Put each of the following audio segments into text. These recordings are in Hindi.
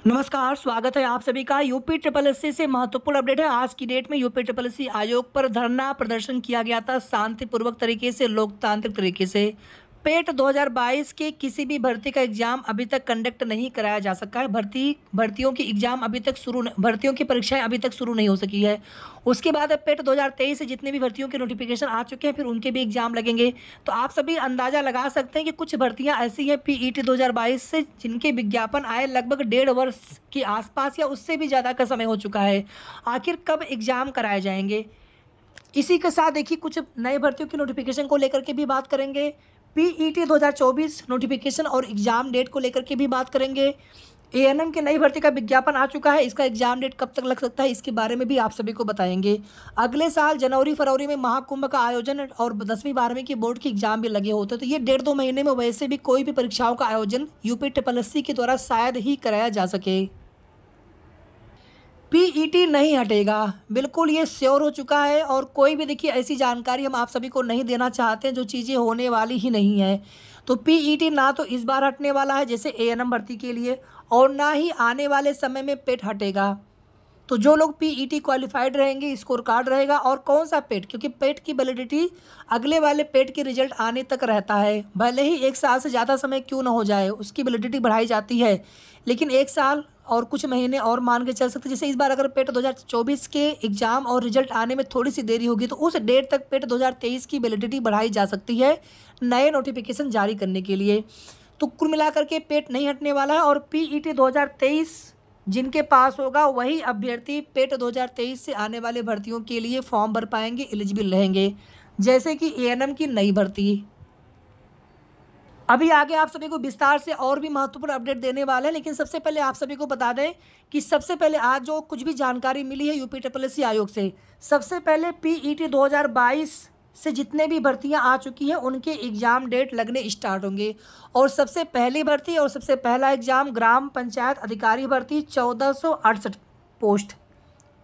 नमस्कार, स्वागत है आप सभी का। यूपी ट्रिपल एससी से महत्वपूर्ण अपडेट है। आज की डेट में यूपी ट्रिपल एससी आयोग पर धरना प्रदर्शन किया गया था शांतिपूर्वक तरीके से, लोकतांत्रिक तरीके से। पेट 2022 के किसी भी भर्ती का एग्जाम अभी तक कंडक्ट नहीं कराया जा सका है। भर्तियों की एग्जाम अभी तक भर्तियों की परीक्षाएं अभी तक शुरू नहीं हो सकी है। उसके बाद अब पेट 2023 से जितने भी भर्तियों के नोटिफिकेशन आ चुके हैं, फिर उनके भी एग्जाम लगेंगे। तो आप सभी अंदाज़ा लगा सकते हैं कि कुछ भर्तियां ऐसी हैं पीईटी 2022 से जिनके विज्ञापन आए लगभग 1.5 वर्ष के आसपास या उससे भी ज़्यादा का समय हो चुका है। आखिर कब एग्ज़ाम कराए जाएंगे, इसी के साथ देखिए कुछ नए भर्तियों की नोटिफिकेशन को लेकर के भी बात करेंगे। पीईटी 2024 नोटिफिकेशन और एग्ज़ाम डेट को लेकर के भी बात करेंगे। एएनएम की नई भर्ती का विज्ञापन आ चुका है, इसका एग्जाम डेट कब तक लग सकता है, इसके बारे में भी आप सभी को बताएंगे। अगले साल जनवरी फरवरी में महाकुंभ का आयोजन और 10वीं 12वीं की बोर्ड के एग्जाम भी लगे होते हैं, तो ये 1.5-2 महीने में वैसे भी कोई भी परीक्षाओं का आयोजन यूपी ट्रिपल एससी के द्वारा शायद ही कराया जा सके। पीईटी नहीं हटेगा, बिल्कुल ये श्योर हो चुका है। और कोई भी देखिए ऐसी जानकारी हम आप सभी को नहीं देना चाहते हैं जो चीज़ें होने वाली ही नहीं है। तो पीईटी ना तो इस बार हटने वाला है जैसे एएनएम भर्ती के लिए, और ना ही आने वाले समय में पेट हटेगा। तो जो लोग पीईटी क्वालिफाइड रहेंगे, स्कोर कार्ड रहेगा। और कौन सा पेट, क्योंकि पेट की वैलिडिटी अगले वाले पेट के रिजल्ट आने तक रहता है। भले ही 1 साल से ज़्यादा समय क्यों ना हो जाए, उसकी वैलिडिटी बढ़ाई जाती है, लेकिन 1 साल और कुछ महीने और मान के चल सकते। जैसे इस बार अगर पेट 2024 के एग्ज़ाम और रिजल्ट आने में थोड़ी सी देरी होगी तो उस डेट तक पेट 2023 की वैलिडिटी बढ़ाई जा सकती है नए नोटिफिकेशन जारी करने के लिए। तो कुल मिलाकर के पेट नहीं हटने वाला है। और पीईटी 2023 जिनके पास होगा वही अभ्यर्थी पेट 2023 से आने वाले भर्तियों के लिए फॉर्म भर पाएंगे, एलिजिबल रहेंगे, जैसे कि एएनएम की नई भर्ती। अभी आगे आप सभी को विस्तार से और भी महत्वपूर्ण अपडेट देने वाले हैं, लेकिन सबसे पहले आप सभी को बता दें कि सबसे पहले आज जो कुछ भी जानकारी मिली है यूपी ट्रिपल एससी आयोग से, सबसे पहले पीईटी 2022 से जितने भी भर्तियां आ चुकी हैं उनके एग्ज़ाम डेट लगने स्टार्ट होंगे। और सबसे पहली भर्ती और सबसे पहला एग्ज़ाम ग्राम पंचायत अधिकारी भर्ती 1468 पोस्ट,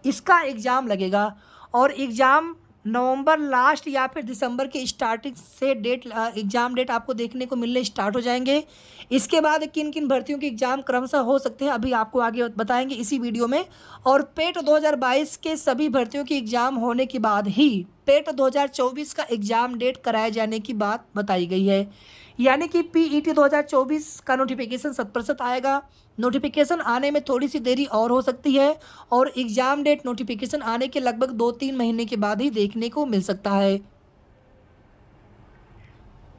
इसका एग्ज़ाम लगेगा। और एग्ज़ाम नवंबर लास्ट या फिर दिसंबर के स्टार्टिंग से एग्ज़ाम डेट आपको देखने को मिलने स्टार्ट हो जाएंगे। इसके बाद किन किन भर्तियों के एग्ज़ाम क्रमशः हो सकते हैं अभी आपको आगे बताएंगे इसी वीडियो में। और पेट 2022 के सभी भर्तियों के एग्ज़ाम होने के बाद ही पेट 2024 का एग्ज़ाम डेट कराए जाने की बात बताई गई है। यानी कि पीईटी 2024 का नोटिफिकेशन 100% आएगा। नोटिफिकेशन आने में थोड़ी सी देरी और हो सकती है, और एग्ज़ाम डेट नोटिफिकेशन आने के लगभग 2-3 महीने के बाद ही देखने को मिल सकता है।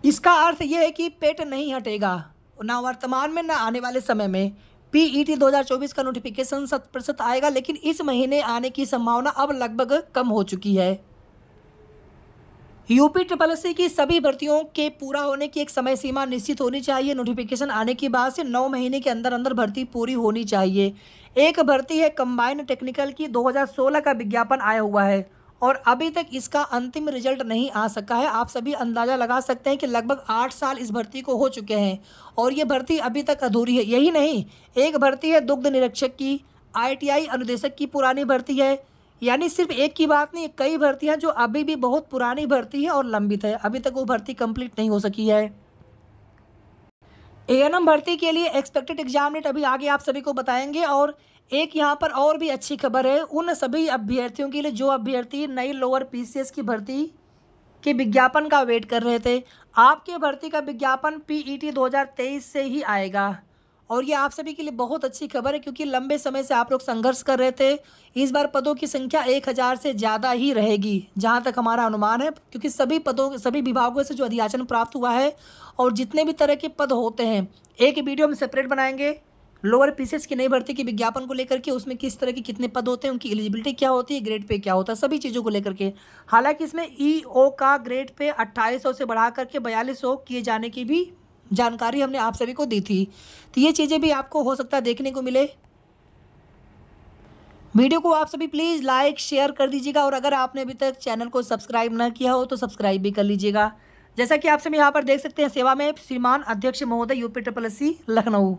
इसका अर्थ यह है कि पेट नहीं हटेगा, ना वर्तमान में ना आने वाले समय में। पीईटी 2024 का नोटिफिकेशन 100% आएगा, लेकिन इस महीने आने की संभावना अब लगभग कम हो चुकी है। यूपी ट्रिपल एससी की सभी भर्तियों के पूरा होने की एक समय सीमा निश्चित होनी चाहिए। नोटिफिकेशन आने के बाद से 9 महीने के अंदर अंदर भर्ती पूरी होनी चाहिए। एक भर्ती है कंबाइंड टेक्निकल की, 2016 का विज्ञापन आया हुआ है और अभी तक इसका अंतिम रिजल्ट नहीं आ सका है। आप सभी अंदाज़ा लगा सकते हैं कि लगभग 8 साल इस भर्ती को हो चुके हैं और ये भर्ती अभी तक अधूरी है। यही नहीं, एक भर्ती है दुग्ध निरीक्षक की, ITI अनुदेशक की पुरानी भर्ती है। यानी सिर्फ एक की बात नहीं, कई भर्तियां जो अभी भी बहुत पुरानी भर्ती है और लंबित है, अभी तक वो भर्ती कंप्लीट नहीं हो सकी है। एएनएम भर्ती के लिए एक्सपेक्टेड एग्जाम डेट अभी आगे आप सभी को बताएंगे। और एक यहाँ पर और भी अच्छी खबर है उन सभी अभ्यर्थियों के लिए जो अभ्यर्थी नई लोअर पीसीएस की भर्ती के विज्ञापन का वेट कर रहे थे। आपके भर्ती का विज्ञापन पीईटी 2023 से ही आएगा, और ये आप सभी के लिए बहुत अच्छी खबर है, क्योंकि लंबे समय से आप लोग संघर्ष कर रहे थे। इस बार पदों की संख्या 1000 से ज़्यादा ही रहेगी जहां तक हमारा अनुमान है, क्योंकि सभी विभागों से जो अधियाचन प्राप्त हुआ है और जितने भी तरह के पद होते हैं एक वीडियो में सेपरेट बनाएंगे। लोअर पीसीएस की नई भर्ती के विज्ञापन को लेकर के उसमें किस तरह के कितने पद होते हैं, उनकी एलिजिबिलिटी क्या होती है, ग्रेड पे क्या होता है, सभी चीज़ों को लेकर के। हालांकि इसमें ईओ का ग्रेड पे 2800 से बढ़ा करके 4200 किए जाने की भी जानकारी हमने आप सभी को दी थी। तो ये चीज़ें भी आपको हो सकता है देखने को मिले। वीडियो को आप सभी प्लीज़ लाइक शेयर कर दीजिएगा, और अगर आपने अभी तक चैनल को सब्सक्राइब ना किया हो तो सब्सक्राइब भी कर लीजिएगा। जैसा कि आप सभी यहाँ पर देख सकते हैं, सेवा में श्रीमान अध्यक्ष महोदय UP triple SC Lucknow.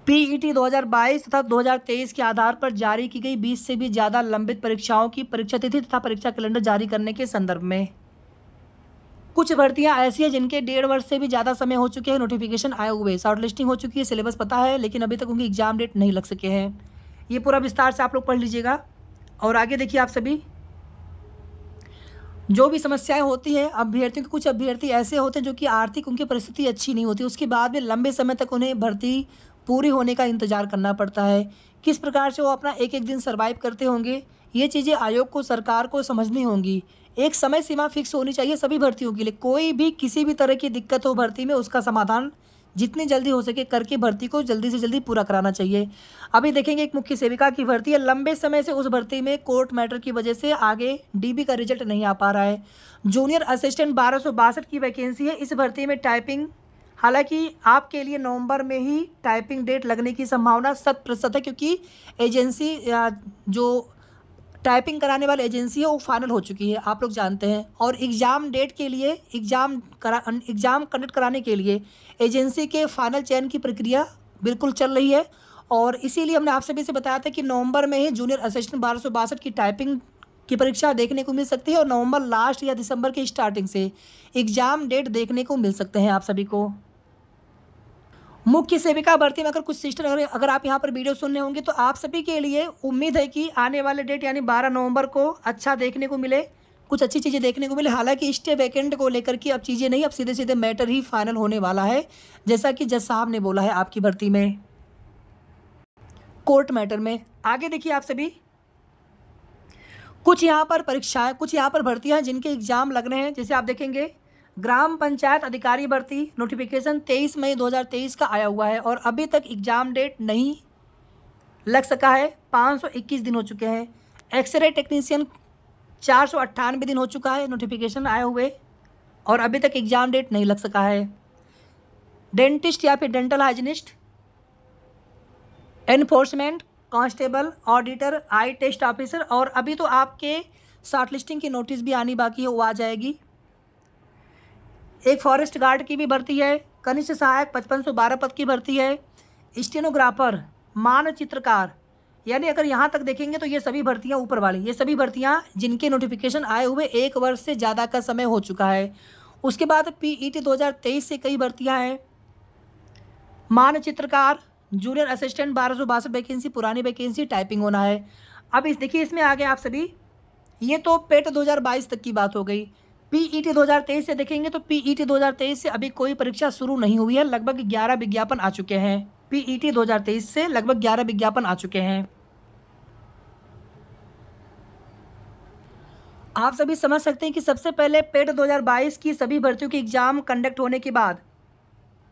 PET 2022 तथा 2023 के आधार पर जारी की गई 20 से भी ज़्यादा लंबित परीक्षाओं की परीक्षा तिथि तथा परीक्षा कैलेंडर जारी करने के संदर्भ में कुछ भर्तियां ऐसी हैं जिनके 1.5 वर्ष से भी ज़्यादा समय हो चुके हैं नोटिफिकेशन आए हुए, शॉर्ट लिस्टिंग हो चुकी है, सिलेबस पता है, लेकिन अभी तक उनकी एग्जाम डेट नहीं लग सके हैं। ये पूरा विस्तार से आप लोग पढ़ लीजिएगा। और आगे देखिए आप सभी, जो भी समस्याएं होती हैं अभ्यर्थियों के, कुछ अभ्यर्थी ऐसे होते हैं जो कि आर्थिक उनकी परिस्थिति अच्छी नहीं होती, उसके बाद भी लंबे समय तक उन्हें भर्ती पूरी होने का इंतजार करना पड़ता है। किस प्रकार से वो अपना एक एक दिन सर्वाइव करते होंगे, ये चीज़ें आयोग को, सरकार को समझनी होंगी। एक समय सीमा फिक्स होनी चाहिए सभी भर्तियों के लिए। कोई भी किसी भी तरह की दिक्कत हो भर्ती में, उसका समाधान जितनी जल्दी हो सके करके भर्ती को जल्दी से जल्दी पूरा कराना चाहिए। अभी देखेंगे एक मुख्य सेविका की भर्ती है, लंबे समय से उस भर्ती में कोर्ट मैटर की वजह से आगे डीबी का रिजल्ट नहीं आ पा रहा है। जूनियर असिस्टेंट 1262 की वैकेंसी है। इस भर्ती में टाइपिंग, हालांकि आपके लिए नवंबर में ही टाइपिंग डेट लगने की संभावना 100% है, क्योंकि एजेंसी जो टाइपिंग कराने वाली एजेंसी है वो फाइनल हो चुकी है, आप लोग जानते हैं। और एग्ज़ाम डेट के लिए, एग्ज़ाम कंडक्ट कराने के लिए एजेंसी के फाइनल चयन की प्रक्रिया बिल्कुल चल रही है। और इसीलिए हमने आप सभी से बताया था कि नवंबर में ही जूनियर असिस्टेंट 1262 की टाइपिंग की परीक्षा देखने को मिल सकती है, और नवंबर लास्ट या दिसंबर की स्टार्टिंग से एग्ज़ाम डेट देखने को मिल सकते हैं आप सभी को। मुख्य सेविका भर्ती में अगर कुछ सिस्टर अगर आप यहाँ पर वीडियो सुन रहे होंगे तो आप सभी के लिए उम्मीद है कि आने वाले डेट यानी 12 नवंबर को अच्छा देखने को मिले, कुछ अच्छी चीज़ें देखने को मिले। हालांकि स्टे वैकेंट को लेकर के अब चीज़ें नहीं, अब सीधे सीधे मैटर ही फाइनल होने वाला है, जैसा कि जज साहब ने बोला है आपकी भर्ती में, कोर्ट मैटर में। आगे देखिए आप सभी, कुछ यहाँ पर परीक्षाएँ, कुछ यहाँ पर भर्तियाँ जिनके एग्ज़ाम लग रहे हैं। जैसे आप देखेंगे ग्राम पंचायत अधिकारी भर्ती नोटिफिकेशन 23 मई 2023 का आया हुआ है, और अभी तक एग्ज़ाम डेट नहीं लग सका है। 521 दिन हो चुके हैं। एक्सरे टेक्नीशियन 498 दिन हो चुका है नोटिफिकेशन आए हुए, और अभी तक एग्ज़ाम डेट नहीं लग सका है। डेंटिस्ट या फिर dental hygienist, enforcement, constable, auditor, eye test officer, और अभी तो आपके शॉर्ट लिस्टिंग की नोटिस भी आनी बाकी है, वो आ जाएगी। एक फॉरेस्ट गार्ड की भी भर्ती है। कनिष्ठ सहायक 5512 पद की भर्ती है। स्टेनोग्राफर, मानचित्रकार, यानी अगर यहाँ तक देखेंगे तो ये सभी भर्तियाँ ऊपर वाली, ये सभी भर्तियाँ जिनके नोटिफिकेशन आए हुए 1 वर्ष से ज़्यादा का समय हो चुका है। उसके बाद PET 2023 से कई भर्तियाँ हैं। मानचित्रकार, जूनियर असिस्टेंट 1262 वैकेंसी, पुरानी वैकेंसी, टाइपिंग होना है। अब इस देखिए इसमें आगे आप सभी, ये तो पेट 2022 तक की बात हो गई। PET 2023 से देखेंगे तो PET 2023 से अभी कोई परीक्षा शुरू नहीं हुई है। लगभग 11 विज्ञापन आ चुके हैं। PET 2023 से लगभग 11 विज्ञापन आ चुके हैं। आप सभी समझ सकते हैं कि सबसे पहले पेट 2022 की सभी भर्तियों के एग्ज़ाम कंडक्ट होने के बाद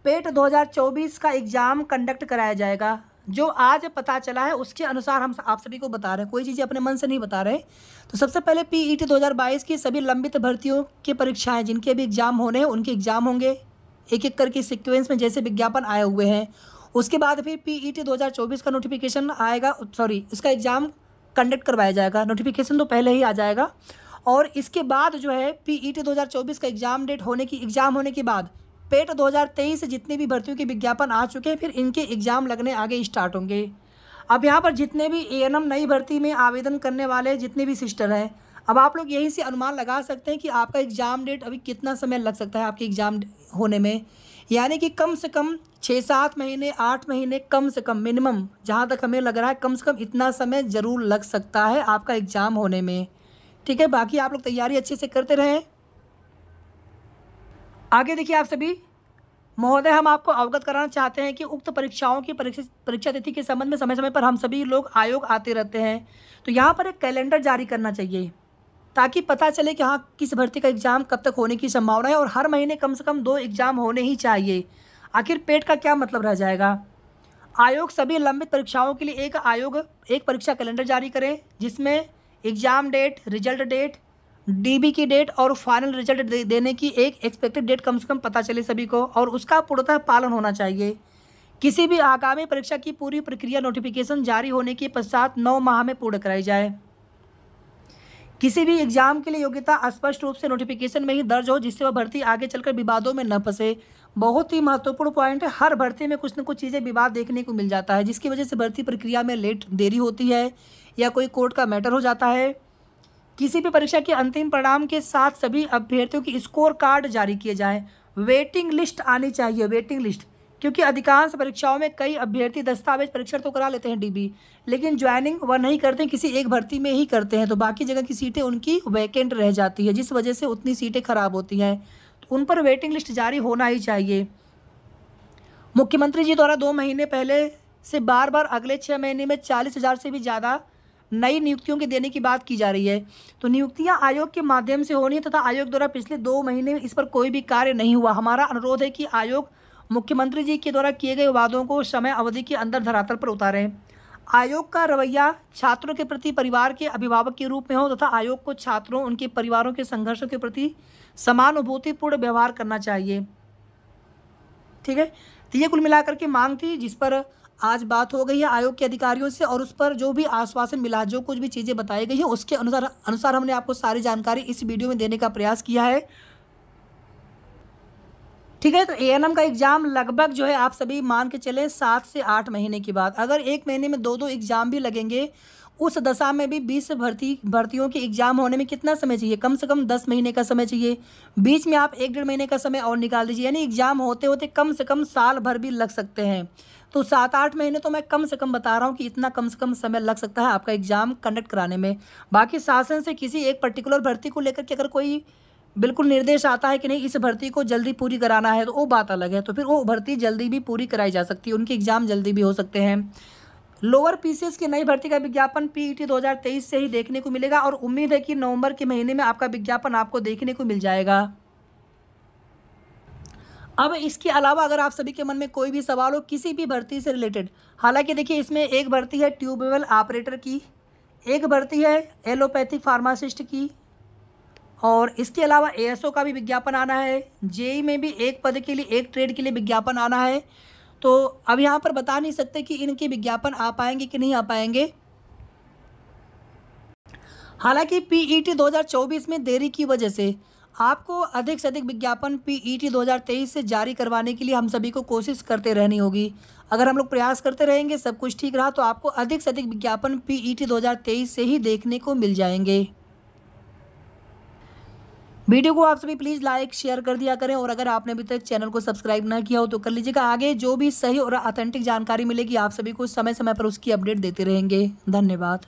पेट 2024 का एग्ज़ाम कंडक्ट कराया जाएगा। जो आज पता चला है उसके अनुसार हम आप सभी को बता रहे हैं, कोई चीज़ें अपने मन से नहीं बता रहे। तो सबसे पहले PET 2022 की सभी लंबित भर्तियों की परीक्षाएं जिनके भी एग्ज़ाम होने हैं उनके एग्ज़ाम होंगे एक एक करके सीक्वेंस में, जैसे विज्ञापन आए हुए हैं। उसके बाद फिर PET 2024 का नोटिफिकेशन आएगा, इसका एग्ज़ाम कंडक्ट करवाया जाएगा। नोटिफिकेशन तो पहले ही आ जाएगा, और इसके बाद जो है PET 2024 का एग्ज़ाम होने के बाद पेट 2023 से जितनी भी भर्तियों के विज्ञापन आ चुके हैं, फिर इनके एग्ज़ाम लगने आगे स्टार्ट होंगे। अब यहाँ पर जितने भी ANM नई भर्ती में आवेदन करने वाले जितने भी सिस्टर हैं, अब आप लोग यहीं से अनुमान लगा सकते हैं कि आपका एग्ज़ाम डेट अभी कितना समय लग सकता है आपके एग्ज़ाम होने में। यानी कि कम से कम 6-7 महीने, 8 महीने, कम से कम मिनिमम, जहाँ तक हमें लग रहा है कम से कम इतना समय ज़रूर लग सकता है आपका एग्ज़ाम होने में। ठीक है, बाकी आप लोग तैयारी अच्छे से करते रहें। आगे देखिए आप सभी, महोदय हम आपको अवगत कराना चाहते हैं कि उक्त परीक्षाओं की परीक्षा तिथि के संबंध में समय समय पर हम सभी लोग आयोग आते रहते हैं, तो यहाँ पर एक कैलेंडर जारी करना चाहिए ताकि पता चले कि हाँ किस भर्ती का एग्ज़ाम कब तक होने की संभावना है, और हर महीने कम से कम 2 एग्ज़ाम होने ही चाहिए। आखिर पेट का क्या मतलब रह जाएगा। आयोग सभी लंबित परीक्षाओं के लिए एक परीक्षा कैलेंडर जारी करें, जिसमें exam date, result date, DB की डेट और फाइनल रिजल्ट देने की एक एक्सपेक्टेड डेट कम से कम पता चले सभी को, और उसका पूर्णतः पालन होना चाहिए। किसी भी आगामी परीक्षा की पूरी प्रक्रिया नोटिफिकेशन जारी होने के पश्चात 9 माह में पूर्ण कराई जाए। किसी भी एग्जाम के लिए योग्यता स्पष्ट रूप से नोटिफिकेशन में ही दर्ज हो, जिससे वह भर्ती आगे चलकर विवादों में न फंसे। बहुत ही महत्वपूर्ण पॉइंट है, हर भर्ती में कुछ न कुछ चीज़ें विवाद देखने को मिल जाता है, जिसकी वजह से भर्ती प्रक्रिया में देरी होती है या कोई कोर्ट का मैटर हो जाता है। किसी भी परीक्षा के अंतिम परिणाम के साथ सभी अभ्यर्थियों की स्कोर कार्ड जारी किए जाएं। वेटिंग लिस्ट आनी चाहिए, वेटिंग लिस्ट, क्योंकि अधिकांश परीक्षाओं में कई अभ्यर्थी दस्तावेज परीक्षण तो करा लेते हैं डीबी, लेकिन ज्वाइनिंग वह नहीं करते हैं, किसी एक भर्ती में ही करते हैं, तो बाकी जगह की सीटें उनकी वैकेंट रह जाती है, जिस वजह से उतनी सीटें खराब होती हैं, तो उन पर वेटिंग लिस्ट जारी होना ही चाहिए। मुख्यमंत्री जी द्वारा 2 महीने पहले से बार बार अगले 6 महीने में 40,000 से भी ज़्यादा नई नियुक्तियों के देने की बात की जा रही है। तो नियुक्तियां आयोग के माध्यम से होनी है तथा आयोग द्वारा पिछले 2 महीने में इस पर कोई भी कार्य नहीं हुआ। हमारा अनुरोध है कि आयोग मुख्यमंत्री जी के द्वारा किए गए वादों को समय अवधि के अंदर धरातल पर उतारें। आयोग का रवैया छात्रों के प्रति परिवार के अभिभावक के रूप में हो तथा आयोग को छात्रों, उनके परिवारों के संघर्षों के प्रति समानुभूतिपूर्ण व्यवहार करना चाहिए। ठीक है, तो ये कुल मिलाकर के मांग थी जिस पर आज बात हो गई है आयोग के अधिकारियों से, और उस पर जो भी आश्वासन मिला, जो कुछ भी चीज़ें बताई गई हैं, उसके अनुसार हमने आपको सारी जानकारी इस वीडियो में देने का प्रयास किया है। ठीक है, तो एएनएम का एग्ज़ाम लगभग जो है आप सभी मान के चलें 7 से 8 महीने के बाद, अगर 1 महीने में 2-2 एग्ज़ाम भी लगेंगे, उस दशा में भी 20 भर्तियों के एग्ज़ाम होने में कितना समय चाहिए? कम से कम 10 महीने का समय चाहिए। बीच में आप 1-1.5 महीने का समय और निकाल दीजिए, यानी एग्ज़ाम होते होते कम से कम साल भर भी लग सकते हैं। तो 7-8 महीने तो मैं कम से कम बता रहा हूँ कि इतना कम से कम समय लग सकता है आपका एग्ज़ाम कंडक्ट कराने में। बाकी शासन से किसी एक पर्टिकुलर भर्ती को लेकर के अगर कोई बिल्कुल निर्देश आता है कि नहीं इस भर्ती को जल्दी पूरी कराना है, तो वो बात अलग है, तो फिर वो भर्ती जल्दी भी पूरी कराई जा सकती है, उनके एग्ज़ाम जल्दी भी हो सकते हैं। लोअर पीसीएस की नई भर्ती का विज्ञापन पीईटी 2023 से ही देखने को मिलेगा, और उम्मीद है कि नवंबर के महीने में आपका विज्ञापन आपको देखने को मिल जाएगा। अब इसके अलावा अगर आप सभी के मन में कोई भी सवाल हो किसी भी भर्ती से रिलेटेड, हालांकि देखिए इसमें एक भर्ती है ट्यूबवेल ऑपरेटर की, एक भर्ती है एलोपैथिक फार्मासिस्ट की, और इसके अलावा एएसओ का भी विज्ञापन आना है। जेई में भी एक पद के लिए, एक ट्रेड के लिए विज्ञापन आना है। तो अब यहाँ पर बता नहीं सकते कि इनके विज्ञापन आ पाएंगे कि नहीं आ पाएंगे। हालांकि पीईटी 2024 में देरी की वजह से आपको अधिक से अधिक विज्ञापन पीईटी 2023 से जारी करवाने के लिए हम सभी को कोशिश करते रहनी होगी। अगर हम लोग प्रयास करते रहेंगे, सब कुछ ठीक रहा, तो आपको अधिक से अधिक विज्ञापन पीईटी 2023 से ही देखने को मिल जाएंगे। वीडियो को आप सभी प्लीज़ लाइक शेयर कर दिया करें, और अगर आपने अभी तक चैनल को सब्सक्राइब ना किया हो तो कर लीजिएगा। आगे जो भी सही और ऑथेंटिक जानकारी मिलेगी आप सभी को समय समय पर उसकी अपडेट देते रहेंगे। धन्यवाद।